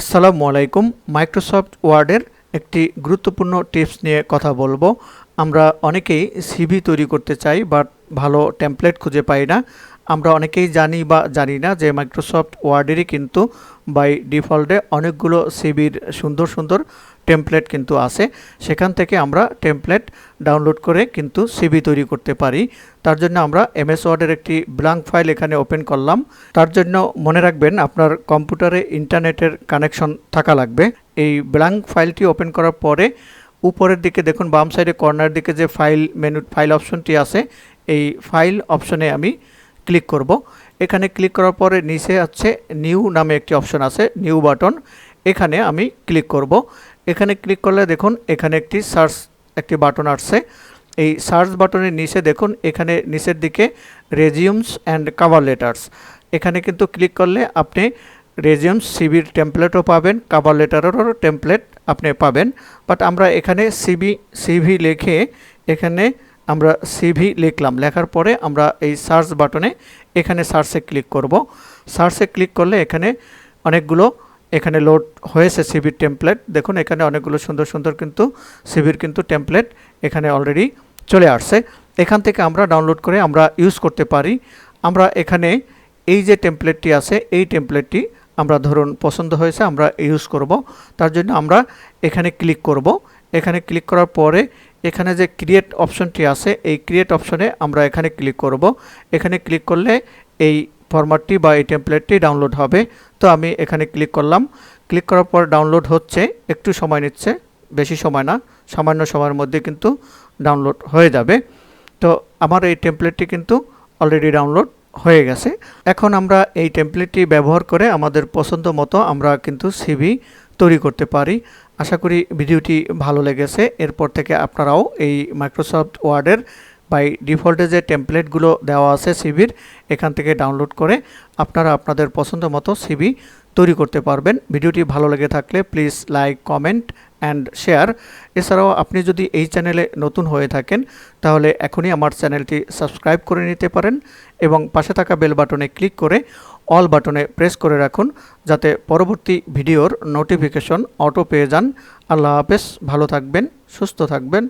আসসালামু আলাইকুম। মাইক্রোসফট ওয়ার্ডের একটি গুরুত্বপূর্ণ টিপস নিয়ে কথা বলবো। আমরা অনেকেই সিভি তৈরি করতে চাই, বাট ভালো টেমপ্লেট খুঁজে পাই না। আমরা অনেকেই জানি বা জানি না যে মাইক্রোসফট ওয়ার্ডেরই কিন্তু বাই ডিফল্টে অনেকগুলো সিভির সুন্দর সুন্দর টেমপ্লেট কিন্তু আছে। সেখান থেকে আমরা টেমপ্লেট ডাউনলোড করে কিন্তু সিভি তৈরি করতে পারি। তার জন্য আমরা এমএস ওয়ার্ডের একটি ব্ল্যাঙ্ক ফাইল এখানে ওপেন করলাম। তার জন্য মনে রাখবেন আপনার কম্পিউটারে ইন্টারনেটের কানেকশন থাকা লাগবে। এই ব্ল্যাঙ্ক ফাইলটি ওপেন করার পরে উপরের দিকে দেখুন, বাম সাইডে কর্নার দিকে যে ফাইল অপশনটি আছে, এই ফাইল অপশনে আমি ক্লিক করব। এখানে ক্লিক করার পরে নিচে আছে নিউ নামে একটি অপশন আছে, নিউ বাটন। এখানে আমি ক্লিক করব। এখানে ক্লিক করলে দেখুন এখানে একটি বাটন আসছে। এই সার্চ বাটনের নিচে দেখুন এখানে নিচের দিকে রেজিউমস অ্যান্ড কভার লেটার্স, এখানে কিন্তু ক্লিক করলে আপনি রেজিউমস সিভির টেমপ্লেটও পাবেন, কভার লেটারেরও টেমপ্লেট আপনি পাবেন। বাট আমরা এখানে সিভি লিখে এখানে আমরা সিভি লিখলাম। লেখার পরে আমরা এই সার্চ বাটনে এখানে সার্চে ক্লিক করব। সার্চে ক্লিক করলে এখানে অনেকগুলো এখানে লোড হয়েছে সিভির টেমপ্লেট। দেখুন এখানে অনেকগুলো সুন্দর সুন্দর কিন্তু সিভির কিন্তু টেমপ্লেট এখানে অলরেডি চলে আসছে। এখান থেকে আমরা ডাউনলোড করে আমরা ইউজ করতে পারি। আমরা এখানে এই যে টেমপ্লেটটি আছে, এই টেমপ্লেটটি আমরা ধরুন পছন্দ হয়েছে, আমরা ইউজ করব। তার জন্য আমরা এখানে ক্লিক করব। এখানে ক্লিক করার পরে এখানে যে ক্রিয়েট অপশনটি আছে, এই ক্রিয়েট অপশনে আমরা এখানে ক্লিক করব। এখানে ক্লিক করলে এই ফরম্যাটটি বা এই টেমপ্লেটটি ডাউনলোড হবে। তো আমি এখানে ক্লিক করলাম। ক্লিক করার পর ডাউনলোড হচ্ছে, একটু সময় নিচ্ছে, বেশি সময় না, সামান্য সময়ের মধ্যে কিন্তু ডাউনলোড হয়ে যাবে। তো আমার এই টেমপ্লেটটি কিন্তু অলরেডি ডাউনলোড হয়ে গেছে। এখন আমরা এই টেমপ্লেটটি ব্যবহার করে আমাদের পছন্দ মতো আমরা কিন্তু সিভি তৈরি করতে পারি। আশা করি ভিডিওটি ভালো লেগেছে। এরপর থেকে আপনারাও এই মাইক্রোসফট ওয়ার্ডের বাই ডিফল্টে যে টেমপ্লেটগুলো দেওয়া আছে সিভির, এখান থেকে ডাউনলোড করে আপনারা আপনাদের পছন্দ মতো সিভি তৈরি করতে পারবেন। ভিডিওটি ভালো লেগে থাকলে please like, comment and share. এছাড়াও আপনি যদি এই চ্যানেলে নতুন হয়ে থাকেন তাহলে এখনই আমার চ্যানেলটি সাবস্ক্রাইব করে নিতে পারেন এবং পাশে থাকা বেল বাটনে ক্লিক করে অল বাটনে প্রেস করে রাখুন, যাতে পরবর্তী ভিডিওর নোটিফিকেশন অটো পেয়ে যান। আল্লাহ হাফেজ, ভালো থাকবেন, সুস্থ থাকবেন।